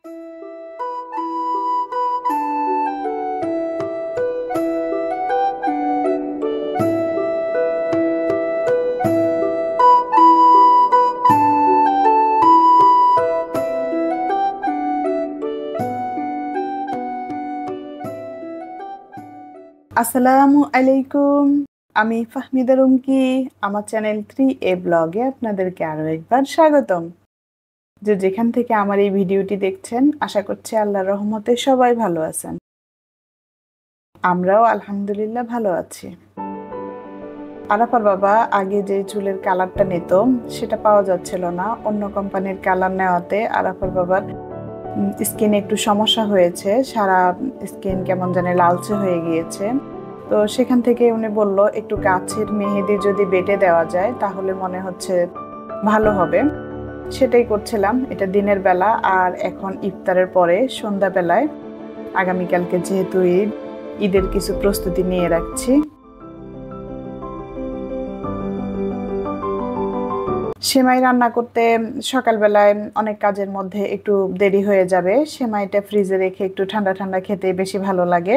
আসসালামু আলাইকুম। আমি ফাহমিদা রুমকি। আমার চ্যানেল 3A ব্লগে আপনাদেরকে আরো একবার স্বাগতম। যেখান থেকে আমার এই ভিডিওটি দেখছেন, আশা করছি আল্লাহর রহমতে সবাই ভালো আছেন। আমরাও আলহামদুলিল্লাহ ভালো আছি। আরাফার বাবা আগে যে চুলের কালারটা নিত সেটা পাওয়া যাচ্ছিল না। অন্য কোম্পানির কালার নেওয়াতে আরাফার বাবার স্কিনে একটু সমস্যা হয়েছে। সারা স্কিন কেমন জানি লালচে হয়ে গিয়েছে। তো সেখান থেকে উনি বলল একটু গাছের মেহেদি যদি বেটে দেওয়া যায় তাহলে মনে হচ্ছে ভালো হবে। সেটাই করছিলাম। এটা দিনের বেলা, আর এখন ইফতারের পরে সন্ধ্যাবেলায় আগামীকালকে যেহেতু ঈদের কিছু প্রস্তুতি নিয়ে রাখছি। সেমাই রান্না করতে সকালবেলায় অনেক কাজের মধ্যে একটু দেরি হয়ে যাবে। সেমাইটা ফ্রিজে রেখে একটু ঠান্ডা ঠান্ডা খেতে বেশি ভালো লাগে।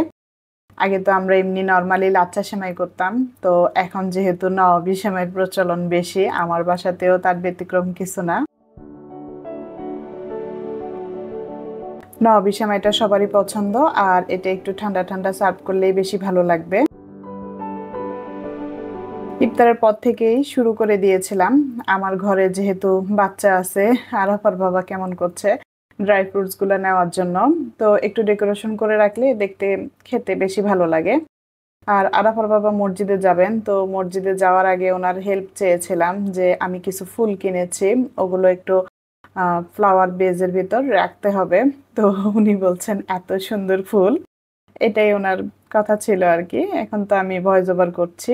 আগে তো আমরা এমনি নরমালি লাচ্ছা সেমাই করতাম। তো এখন যেহেতু নওয়াবি সেমাইয়ের প্রচলন বেশি, আমার বাসাতেও তার ব্যতিক্রম কিছু না। নওয়াবি সেমাইটা সবারই পছন্দ, আর এটা একটু ঠান্ডা ঠান্ডা সার্ভ করলেই বেশি ভালো লাগবে। ইফতারের পর থেকেই শুরু করে দিয়েছিলাম। আমার ঘরে যেহেতু বাচ্চা আছে, আরাফার বাবা কেমন করছে ড্রাই ফ্রুটস গুলো নেওয়ার জন্য। তো একটু ডেকোরেশন করে রাখলে দেখতে খেতে বেশি ভালো লাগে। আর আরাফার বাবা মসজিদে যাবেন, তো মসজিদে যাওয়ার আগে ওনার হেল্প চেয়েছিলাম যে আমি কিছু ফুল কিনেছি, ওগুলো একটু ফ্লাওয়ার বেজের ভিতর রাখতে হবে। তো উনি বলছেন এত সুন্দর ফুল, এটাই ওনার কথা ছিল আর কি। এখন তো আমি ভয়েস ওভার করছি।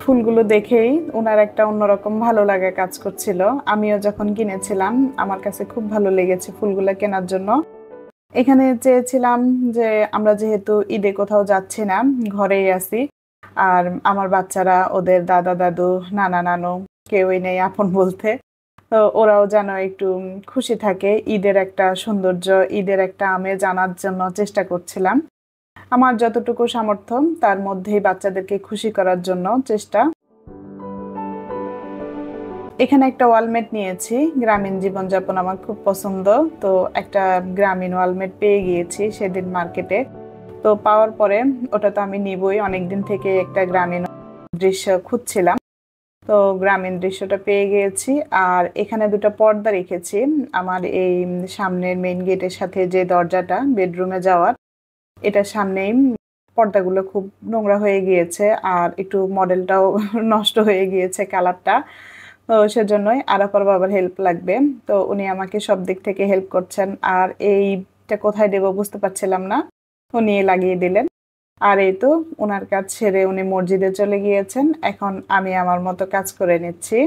ফুলগুলো দেখেই ওনার একটা অন্যরকম ভালো লাগা কাজ করছিল। আমিও যখন কিনেছিলাম আমার কাছে খুব ভালো লেগেছে ফুলগুলো কেনার জন্য। এখানে চেয়েছিলাম যে আমরা যেহেতু ঈদে কোথাও যাচ্ছি না, ঘরেই আছি, আর আমার বাচ্চারা ওদের দাদা দাদু নানা নানু কেউই নেই আপন বলতে। তো ওরাও যেন একটু খুশি থাকে, ঈদের একটা সৌন্দর্য, ঈদের একটা আমেজ আনার জন্য চেষ্টা করছিলাম। আমার যতটুকু সামর্থ্য তার মধ্যেই বাচ্চাদেরকে খুশি করার জন্য চেষ্টা। এখানে একটা ওয়ালমেট নিয়েছি। গ্রামীণ জীবনযাপন আমার খুব পছন্দ। তো একটা গ্রামীণ ওয়ালমেট পেয়ে গিয়েছি সেদিন মার্কেটে। তো পাওয়ার পরে ওটা তো আমি নিবই, অনেকদিন থেকে একটা গ্রামীণ দৃশ্য খুঁজছিলাম। তো গ্রামীণ দৃশ্যটা পেয়ে গিয়েছি। আর এখানে দুটো পর্দা রেখেছি। আমার এই সামনের মেইন গেটের সাথে যে দরজাটা বেডরুমে যাওয়ার, এটার সামনেই পর্দাগুলো খুব নোংরা হয়ে গিয়েছে, আর একটু মডেলটাও নষ্ট হয়ে গিয়েছে কালারটা। তো সেজন্যই আরাফার বাবার হেল্প লাগবে। তো উনি আমাকে সব দিক থেকে হেল্প করছেন। আর এইটা কোথায় দেবো বুঝতে পারছিলাম না, উনি লাগিয়ে দিলেন। আর এই তো ওনার কাজ সেরে উনি মসজিদে চলে গিয়েছেন। এখন আমি আমার মতো কাজ করে নিচ্ছি।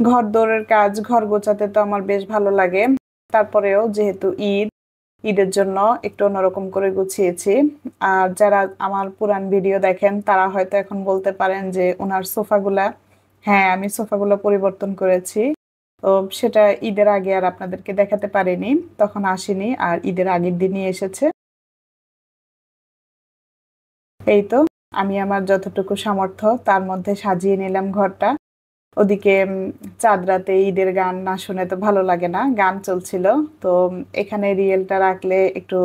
ঘর দোরের কাজ, ঘর গোছাতে তো আমার বেশ ভালো লাগে। তারপরেও যেহেতু ঈদের জন্য একটু অন্যরকম করে গুছিয়েছি। আর যারা আমার পুরান ভিডিও দেখেন তারা হয়তো এখন বলতে পারেন যে ওনার সোফাগুলা, হ্যাঁ আমি সোফাগুলো পরিবর্তন করেছি। তো সেটা ঈদের আগে আর আপনাদেরকে দেখাতে পারিনি, তখন আসেনি, আর ঈদের আগের দিনই এসেছে। এই তো আমি আমার যতটুকু সামর্থ্য তার মধ্যে সাজিয়ে নিলাম ঘরটা। ওদিকে চাঁদ রাতে ঈদের গান না শুনে তো ভালো লাগে না, গান চলছিল। তো এখানে রিয়েলটা রাখলে একটু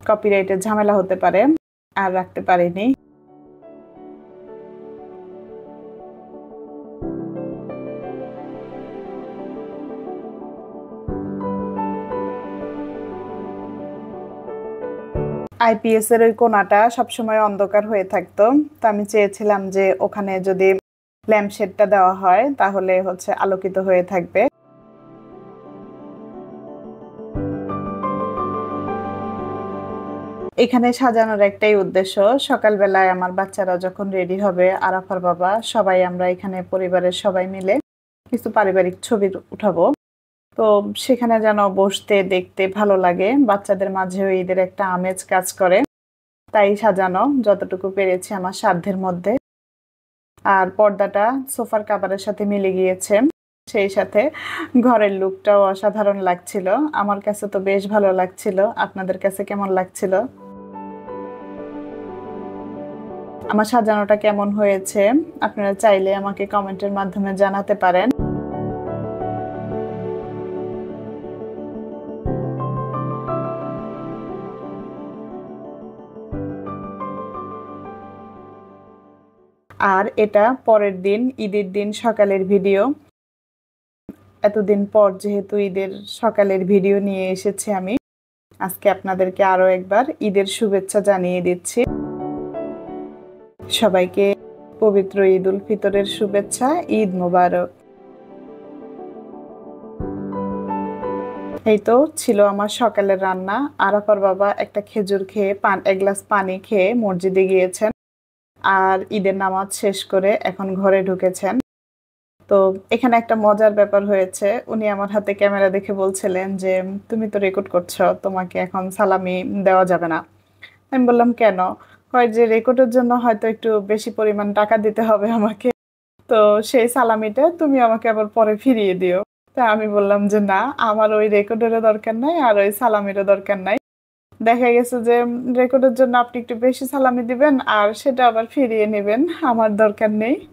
কপিরাইটের ঝামেলা হতে পারে, আর রাখতে পারিনি। আইপিএস এর ওই কোণাটা সবসময় অন্ধকার হয়ে থাকতো। তো আমি চেয়েছিলাম যে ওখানে যদি ল্যাম্পশেডটা দেওয়া হয় তাহলে হচ্ছে আলোকিত হয়ে থাকবে। এখানে সাজানোর একটাই উদ্দেশ্য, সকালবেলায় আমার বাচ্চারা যখন রেডি হবে, আরাফার বাবা সবাই আমরা এখানে পরিবারের সবাই মিলে কিছু পারিবারিক ছবি উঠাবো। তো সেখানে যেন বসতে দেখতে ভালো লাগে, বাচ্চাদের মাঝেও ঈদের একটা আমেজ কাজ করে। তাই সাজানো যতটুকু পেরেছি আমার সাধ্যের মধ্যে। আর পর্দাটা সোফার কাভারের সাথে মিলে গিয়েছে। সেই সাথে ঘরের লুকটাও অসাধারণ লাগছিল। আমার কাছে তো বেশ ভালো লাগছিল। আপনাদের কাছে কেমন লাগছিল? আমার সাজানোটা কেমন হয়েছে আপনারা চাইলে আমাকে কমেন্টের মাধ্যমে জানাতে পারেন। আর এটা পরের দিন, ঈদের দিন সকালের ভিডিও। এতদিন পর যেহেতু ঈদের সকালের ভিডিও নিয়ে এসেছি আমি, আজকে আপনাদেরকে আরো একবার ঈদের শুভেচ্ছা জানিয়ে দিচ্ছি। সবাইকে পবিত্র ঈদ উল ফিতরের শুভেচ্ছা, ঈদ মোবারক। এই তো ছিল আমার সকালের রান্না। আরাফার বাবা একটা খেজুর খেয়ে এক গ্লাস পানি খেয়ে মসজিদে গিয়েছেন। আর ঈদের নামাজ শেষ করে এখন ঘরে ঢুকেছেন। তো এখানে একটা মজার ব্যাপার হয়েছে। উনি আমার হাতে ক্যামেরা দেখে বলছিলেন যে, "তুমি তো রেকর্ড করছো, তোমাকে এখন সালামি দেওয়া যাবে না।" আমি বললাম, "কেন?" কয় যে, "রেকর্ডের জন্য হয়তো একটু বেশি পরিমাণ টাকা দিতে হবে আমাকে। তো সেই সালামিটা তুমি আমাকে আবার পরে ফিরিয়ে দিও।" তা আমি বললাম যে, "না, আমার ওই রেকর্ডেরও দরকার নাই আর ওই সালামিরও দরকার নাই। দেখা গেছে যে রেকর্ডের জন্য আপনি একটু বেশি সালামি দিবেন আর সেটা আবার ফিরিয়ে নিবেন। আমার দরকার নেই।"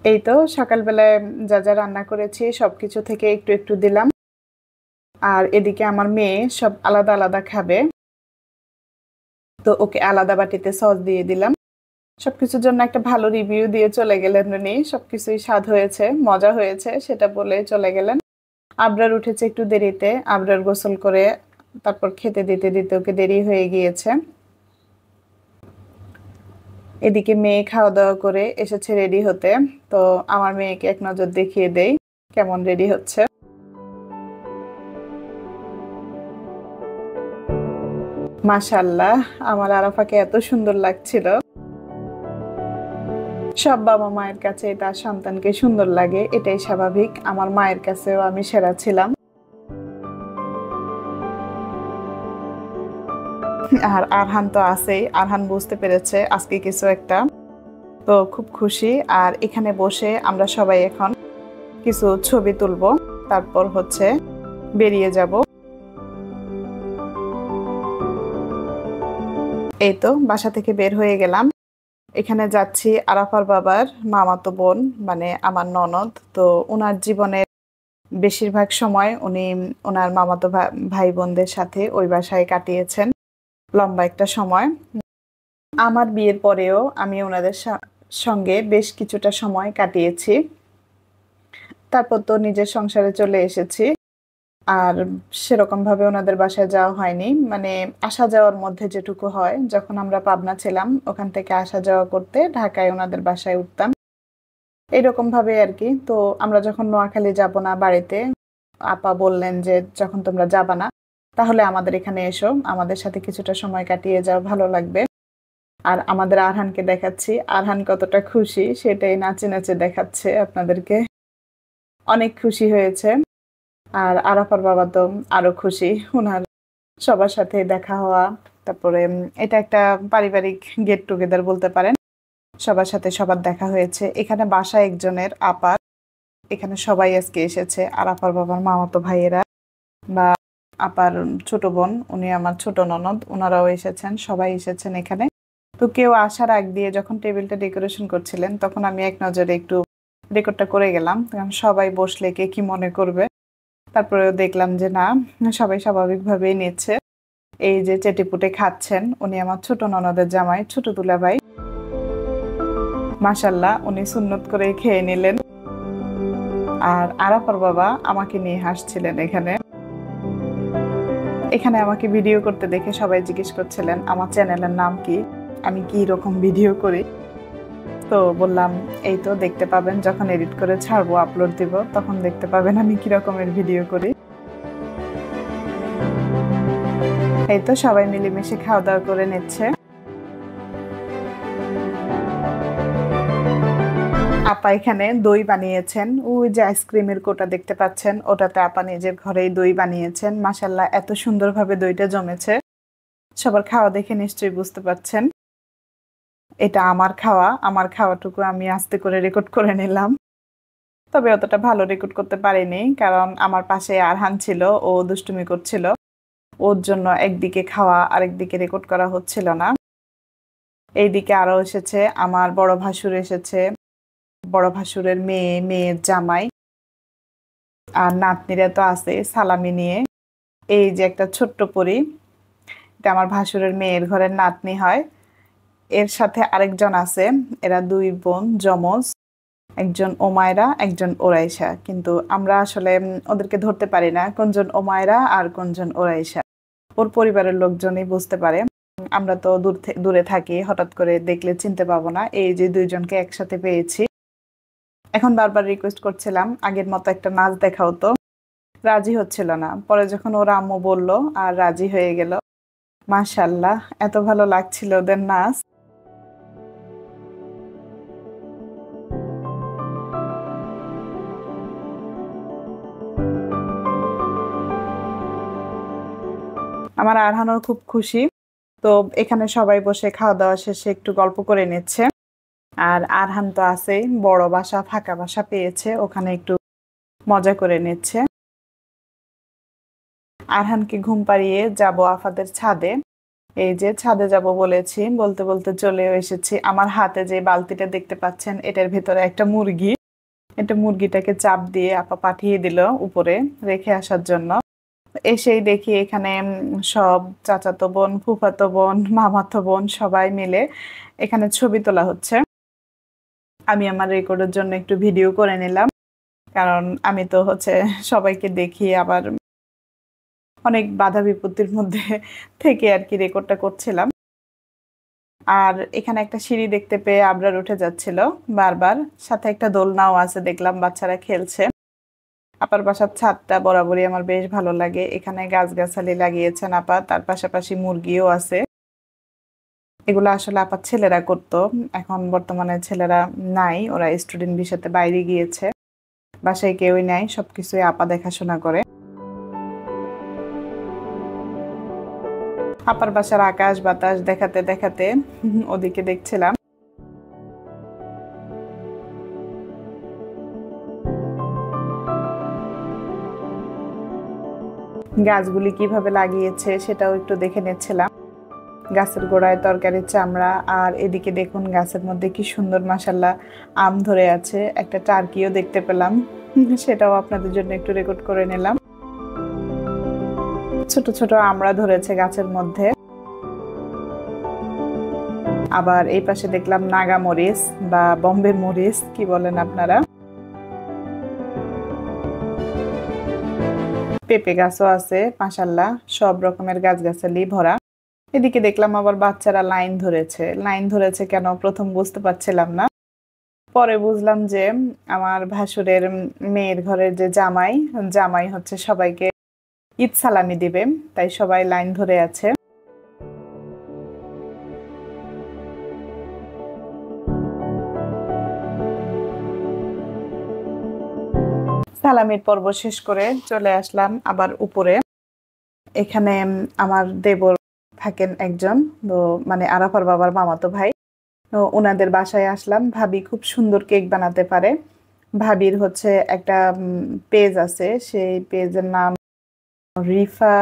এই তো সকালবেলায় যা রান্না করেছি সবকিছু থেকে একটু একটু দিলাম। আর এদিকে আমার মেয়ে সব আলাদা আলাদা খাবে। তো ওকে আলাদা বাটিতে সস দিয়ে দিলাম। সবকিছুর জন্য একটা ভালো রিভিউ দিয়ে চলে গেলেন উনি। সবকিছুই স্বাদ হয়েছে, মজা হয়েছে সেটা বলে চলে গেলেন। আবরার উঠেছে একটু দেরিতে। আবরার গোসল করে তারপর খেতে দিতে দিতে ওকে দেরি হয়ে গিয়েছে। এদিকে মেয়ে খাওয়া দাওয়া করে এসেছে রেডি হতে। তো আমার মেয়েকে এক নজর দেখিয়ে দেই কেমন রেডি হচ্ছে। মাশাআল্লাহ, আমার আরাফাকে এত সুন্দর লাগছিল। সব বাবা মায়ের কাছে তার সন্তানকে সুন্দর লাগে, এটাই স্বাভাবিক। আমার মায়ের কাছেও আমি সেরা ছিলাম। আর আরহান তো আছেই। আরহান বুঝতে পেরেছে আজকে কিছু একটা। তো খুব খুশি। আর এখানে বসে আমরা সবাই এখন কিছু ছবি তুলবো। তারপর হচ্ছে বেরিয়ে যাব। এই তো বাসা থেকে বের হয়ে গেলাম। এখানে যাচ্ছি আরাফার বাবার মামাতো বোন, মানে আমার ননদ। তো উনার জীবনের বেশিরভাগ সময় উনি ওনার মামাতো ভাই বোনদের সাথে ওই বাসায় কাটিয়েছেন লম্বা একটা সময়। আমার বিয়ের পরেও আমি ওনাদের সঙ্গে বেশ কিছুটা সময় কাটিয়েছি। তারপর তো নিজের সংসারে চলে এসেছি। আর সেরকম ভাবে ওনাদের বাসায় যাওয়া হয়নি। মানে আসা যাওয়ার মধ্যে যেটুকু হয়, যখন আমরা পাবনা ছিলাম ওখান থেকে আসা যাওয়া করতে ঢাকায় ওনাদের বাসায় উঠতাম। এইরকম ভাবে আরকি। তো আমরা যখন নোয়াখালী যাব না বাড়িতে, আপা বললেন যে, "যখন তোমরা যাবা না, তাহলে আমাদের এখানে এসো। আমাদের সাথে কিছুটা সময় কাটিয়ে যাও, ভালো লাগবে।" আর আমাদের আরহানকে দেখাচ্ছি। আরহান কতটা খুশি সেটাই নাচে, নাচে দেখাচ্ছে আপনাদেরকে। অনেক খুশি হয়েছে। আর আরাফার বাবা তো আরো খুশি। উনার সবার সাথে দেখা হওয়া। তারপরে এটা একটা পারিবারিক গেট টুগেদার বলতে পারেন। সবার সাথে সবার দেখা হয়েছে। এখানে বাসা একজনের আপার। এখানে সবাই আজকে এসেছে। আরাফার বাবার মামাতো ভাইয়েরা বা আপার ছোট বোন, উনি আমার ছোট ননদ, উনারাও এসেছেন। সবাই এসেছেন এখানে। তো কেউ আসার আগ দিয়ে যখন টেবিলটা ডেকোরেশন করছিলেন, তখন আমি এক নজরে একটু রেকর্ডটা করে গেলাম। কারণ সবাই বসলে কে কি মনে করবে। তারপরেও দেখলাম যে না, সবাই স্বাভাবিকভাবেই নিচ্ছে। এই যে চেটেপুটে খাচ্ছেন, উনি আমার ছোট ননদের জামাই, ছোট দুলাভাই। মাশাআল্লাহ, উনি সুন্নত করে খেয়ে নিলেন। আর আরাফার বাবা আমাকে নিয়ে হাসছিলেন এখানে। এখানে আমাকে ভিডিও করতে দেখে সবাই জিজ্ঞেস করছিলেন আমার চ্যানেলের নাম কি, আমি কি রকম ভিডিও করি। তো বললাম, এই তো দেখতে পাবেন যখন এডিট করে ছাড়বো, আপলোড দিব, তখন দেখতে পাবেন আমি কি রকমের ভিডিও করি। এই তো সবাই মিলেমিশে খাওয়া দাওয়া করে নিচ্ছে। আপা এখানে দই বানিয়েছেন, ওই যে আইসক্রিমের কোটা দেখতে পাচ্ছেন ওটাতে আপা নিজের ঘরেই দই বানিয়েছেন। মাশাল্লাহ এত সুন্দরভাবে দইটা জমেছে, সবার খাওয়া দেখে নিশ্চয়ই বুঝতে পারছেন। এটা আমার খাওয়াটুকু আমি আস্তে করে রেকর্ড করে নিলাম, তবে অতটা ভালো রেকর্ড করতে পারিনি কারণ আমার পাশে আরহান ছিল, ও দুষ্টুমি করছিল, ওর জন্য একদিকে খাওয়া আরেকদিকে রেকর্ড করা হচ্ছিল না। এইদিকে আরো এসেছে, আমার বড় ভাসুর এসেছে, বড় ভাসুরের মেয়ে, মেয়ের জামাই, আর নাতনিরা তো আছে সালামি নিয়ে। এই যে একটা ছোট্ট পরী, এটা আমার ভাসুরের মেয়ের ঘরের নাতনি হয়। এর সাথে আরেকজন আছে, এরা দুই বোন যমজ, একজন ওমায়রা একজন ওরাইশা, কিন্তু আমরা আসলে ওদেরকে ধরতে পারি না কোনজন ওমায়রা আর কোনজন ওরাইশা। ওর পরিবারের লোকজনই বুঝতে পারে, আমরা তো দূরে থাকি, হঠাৎ করে দেখলে চিনতে পাবো না। এই যে দুইজনকে একসাথে পেয়েছি। এখন বারবার রিকোয়েস্ট করছিলাম আগের মতো একটা নাচ দেখাও তো, রাজি হচ্ছিল না। পরে যখন ওর আম্মু বলল আর রাজি হয়ে গেল। মাশাআল্লাহ এত ভালো লাগছিল ওদের নাচ। আমার আরহানও খুব খুশি। তো এখানে সবাই বসে খাওয়া দাওয়া শেষে একটু গল্প করে নিচ্ছে। আর আরহান তো আছেই, বড় বাসা ফাঁকা বাসা পেয়েছে, ওখানে একটু মজা করে নিচ্ছে। আরহানকে ঘুম পাড়িয়ে যাব আফাদের ছাদে। এই যে ছাদে যাব বলেছি, বলতে বলতে চলেও এসেছি। আমার হাতে যে বালতিটা দেখতে পাচ্ছেন এটার ভিতরে একটা মুরগি, এটা মুরগিটাকে চাপ দিয়ে আপা পাঠিয়ে দিল উপরে রেখে আসার জন্য। এসেই দেখি এখানে সব চাচাতো বোন, ফুফাতো বোন, মামাতো বোন সবাই মিলে এখানে ছবি তোলা হচ্ছে। আমি আমার রেকর্ডের জন্য একটু ভিডিও করে নিলাম, কারণ আমি তো সবাইকে দেখি, আবার অনেক বাধা বিপত্তির মধ্যে থেকে আর কি রেকর্ডটা করছিলাম। আর এখানে একটা সিঁড়ি দেখতে পেয়ে আবরার উঠে যাচ্ছিল বারবার, সাথে একটা দোলনাও আছে, দেখলাম বাচ্চারা খেলছে। আপার বাসার ছাদটা বরাবরই আমার বেশ ভালো লাগে, এখানে গাছগাছালি লাগিয়েছেন আপা, তার পাশাপাশি মুরগিও আছে। এগুলো আসলে আপার ছেলেরা করতো, এখন বর্তমানে ছেলেরা নাই, ওরা স্টুডেন্ট ভিসাতে বাইরে গিয়েছে, বাসায় কেউই নাই, সবকিছুই আপা দেখাশোনা করে। আপার বাসার আকাশ বাতাস দেখাতে দেখাতে ওদিকে দেখছিলাম। গাছগুলি কিভাবে লাগিয়েছে সেটাও একটু দেখে নিচ্ছিলাম। গাছের গোড়ায় তরকারির চামড়া, আর এদিকে দেখুন গাছের মধ্যে কি সুন্দর মাশাল্লাহ আম ধরে আছে, একটা টার্কিও দেখতে পেলাম, সেটাও আপনাদের জন্য একটু রেকর্ড করে নিলাম। ছোট ছোট আমড়া ধরেছে গাছের মধ্যে। আবার এই পাশে দেখলাম নাগা মরিচ বা বম্বে মরিচ, কি বলেন আপনারা। পেঁপে গাছও আছে মাশাল্লাহ, সব রকমের গাছগাছালি ভরা। এদিকে দেখলাম আবার বাচ্চারা লাইন ধরেছে কেন প্রথম বুঝতে পারছিলাম না, পরে বুঝলাম যে আমার ভাসুরের মেয়ের ঘরের যে জামাই সবাইকে ঈদ সালামি দিবে, তাই সবাই লাইন ধরে আছে। সালামির পর্ব শেষ করে চলে আসলাম আবার উপরে। এখানে আমার দেবর থাকেন একজন, তো মানে আরাফার বাবার মামাতো ভাই, তো ওনাদের বাসায় আসলাম। ভাবি খুব সুন্দর কেক বানাতে পারে। ভাবির একটা পেজ আছে, সেই পেজের নাম রিফা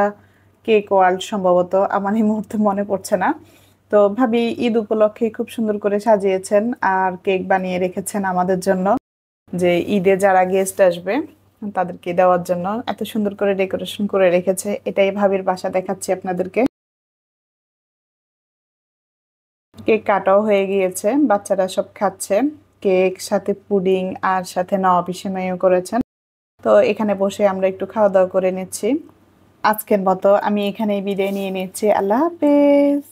কেক ওয়ার্ল্ড, সম্ভবত, আমার এই মুহূর্তে মনে পড়ছে না। তো ভাবি ঈদ উপলক্ষে খুব সুন্দর করে সাজিয়েছেন আর কেক বানিয়ে রেখেছেন আমাদের জন্য, যে ঈদে যারা গেস্ট আসবে তাদেরকে দেওয়ার জন্য এত সুন্দর করে ডেকোরেশন করে রেখেছে। এটাই ভাবির বাসা দেখাচ্ছি আপনাদেরকে। কেক কাটাও হয়ে গিয়েছে, বাচ্চারা সব খাচ্ছে কেক, সাথে পুডিং আর সাথে নওয়াবি সেমাইও করেছেন। তো এখানে বসে আমরা একটু খাওয়া দাওয়া করে নিচ্ছি। আজকের মতো আমি এখানেই বিদায় নিয়ে নিচ্ছি। আল্লাহ হাফেজ।